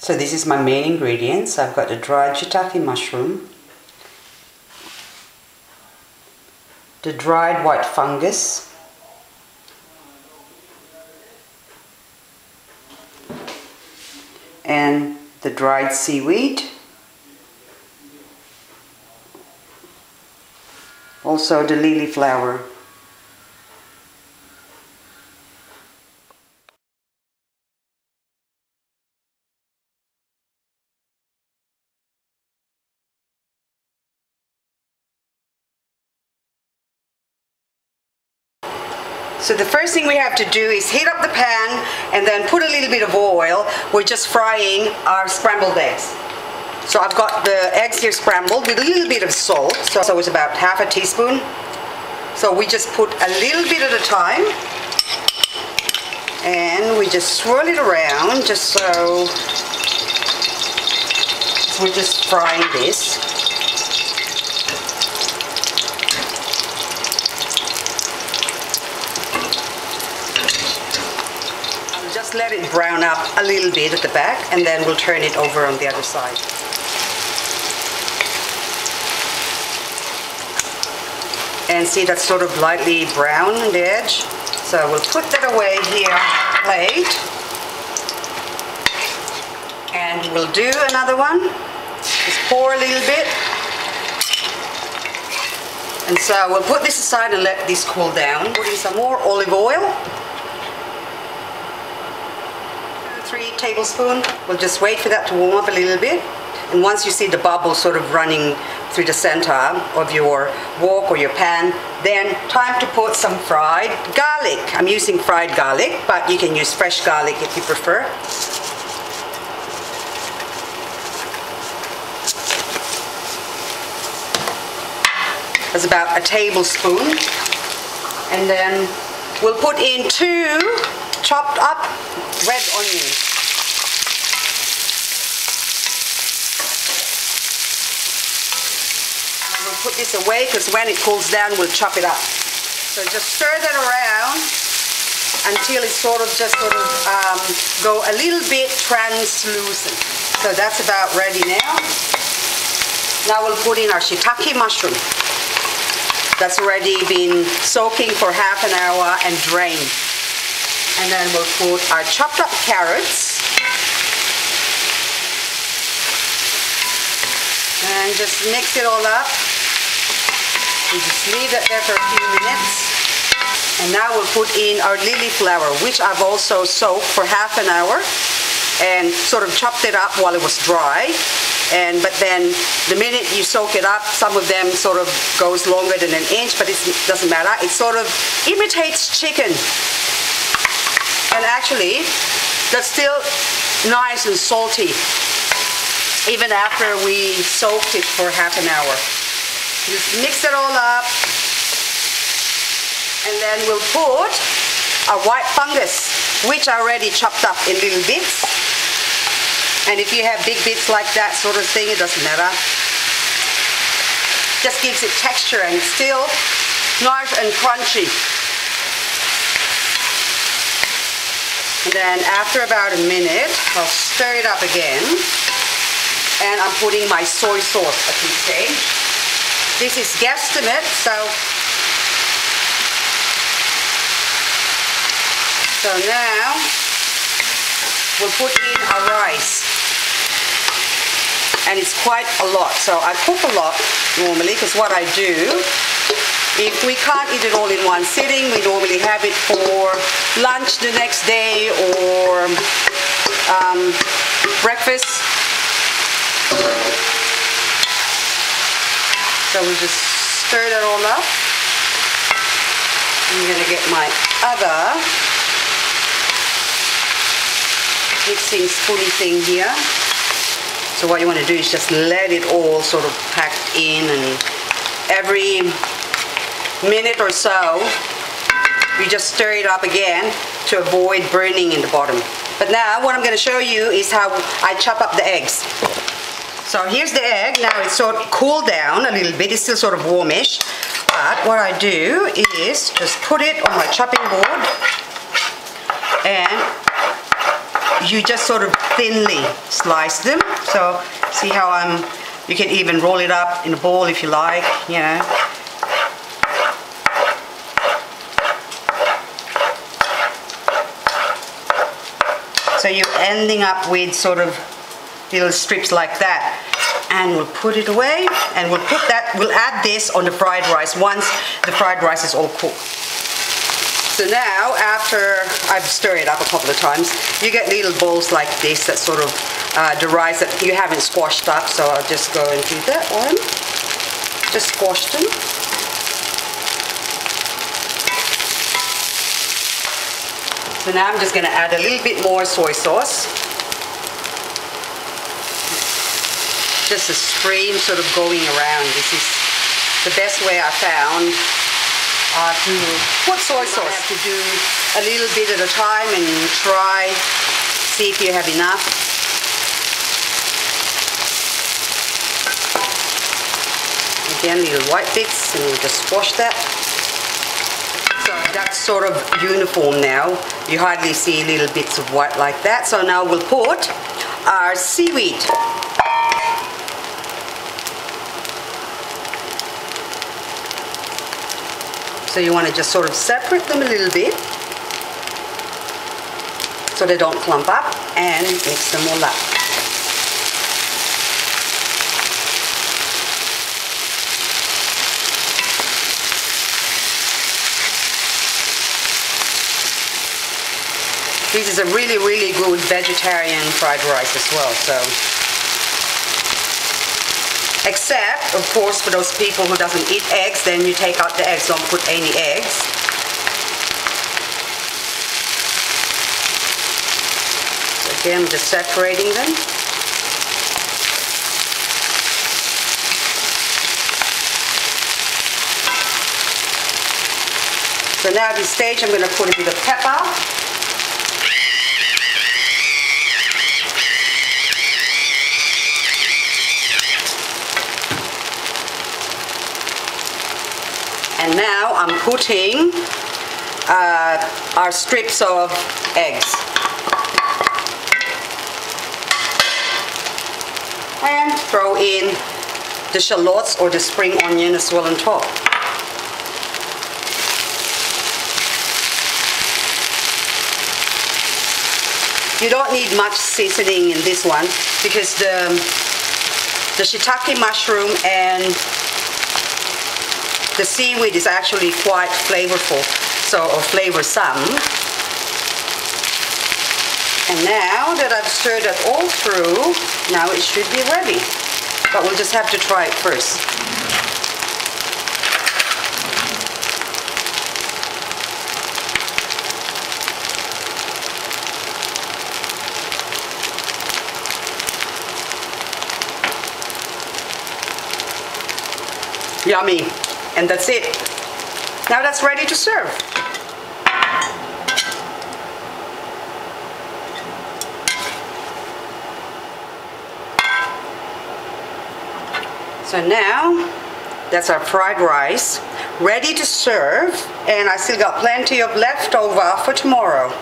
So this is my main ingredients. I've got the dried shiitake mushroom, the dried white fungus, and the dried seaweed, also the lily flower. So the first thing we have to do is heat up the pan and then put a little bit of oil. We're just frying our scrambled eggs. So I've got the eggs here scrambled with a little bit of salt. So it's about half a teaspoon. So we just put a little bit at a time. And we just swirl it around just so we're just frying this. Let it brown up a little bit at the back, and then we'll turn it over on the other side. And see, that's sort of lightly brown on the edge. So we'll put that away here on the plate. And we'll do another one. Just pour a little bit. And so we'll put this aside and let this cool down. Put in some more olive oil. 3 tablespoons. We'll just wait for that to warm up a little bit. And once you see the bubbles sort of running through the center of your wok or your pan, then time to put some fried garlic. I'm using fried garlic, but you can use fresh garlic if you prefer. That's about a tablespoon. And then we'll put in 2 chopped up red onions. And we'll put this away because when it cools down we'll chop it up. So just stir that around until it go a little bit translucent. So that's about ready now. Now we'll put in our shiitake mushroom. That's already been soaking for half an hour and drained. And then we'll put our chopped up carrots. And just mix it all up. We just leave that there for a few minutes. And now we'll put in our lily flower, which I've also soaked for half an hour and sort of chopped it up while it was dry. But then the minute you soak it up, some of them sort of goes longer than an inch, but it doesn't matter. It sort of imitates chicken. And actually, that's still nice and salty, even after we soaked it for half an hour. Just mix it all up, and then we'll put our white fungus, which I already chopped up in little bits. And if you have big bits like that sort of thing, it doesn't matter. Just gives it texture and it's still nice and crunchy. And then after about a minute, I'll stir it up again. And I'm putting my soy sauce at this stage. This is guesstimate, so now we'll put in our rice. And it's quite a lot. So I cook a lot normally, because what I do, if we can't eat it all in one sitting, we normally have it for lunch the next day or breakfast. So we just stir that all up. I'm going to get my other mixing spoony thing here. So what you want to do is just let it all sort of pack in, and every minute or so we just stir it up again to avoid burning in the bottom. But now what I'm going to show you is how I chop up the eggs. So here's the egg. Now it's sort of cooled down a little bit. It's still sort of warmish. But what I do is just put it on my chopping board and you just sort of thinly slice them. So see how you can even roll it up in a bowl if you like, you know. So you're ending up with sort of little strips like that. And we'll put it away, and we'll add this on the fried rice once the fried rice is all cooked. So now, after I've stirred it up a couple of times, you get little balls like this, that sort of the rice that you haven't squashed up. So I'll just go and do that one. Just squash them. So now I'm just going to add a little bit more soy sauce. Just a stream sort of going around. This is the best way I found to put soy sauce. You have to do a little bit at a time and try, see if you have enough. Again, little white bits, and we'll just squash that. So that's sort of uniform now. You hardly see little bits of white like that. So now we'll put our seaweed. So you want to just sort of separate them a little bit so they don't clump up, and mix them all up. This is a really, really good vegetarian fried rice as well. So, except, of course, for those people who doesn't eat eggs, then you take out the eggs, don't put any eggs. So again, just separating them. So now at this stage, I'm going to put a bit of pepper. And now I'm putting our strips of eggs. And throw in the shallots or the spring onion as well on top. You don't need much seasoning in this one because the shiitake mushroom and the seaweed is actually quite flavorful, or flavorsome. And now that I've stirred it all through, now it should be ready. But we'll just have to try it first. Yummy. And that's it. Now that's ready to serve. So now that's our fried rice ready to serve, and I still got plenty of leftover for tomorrow.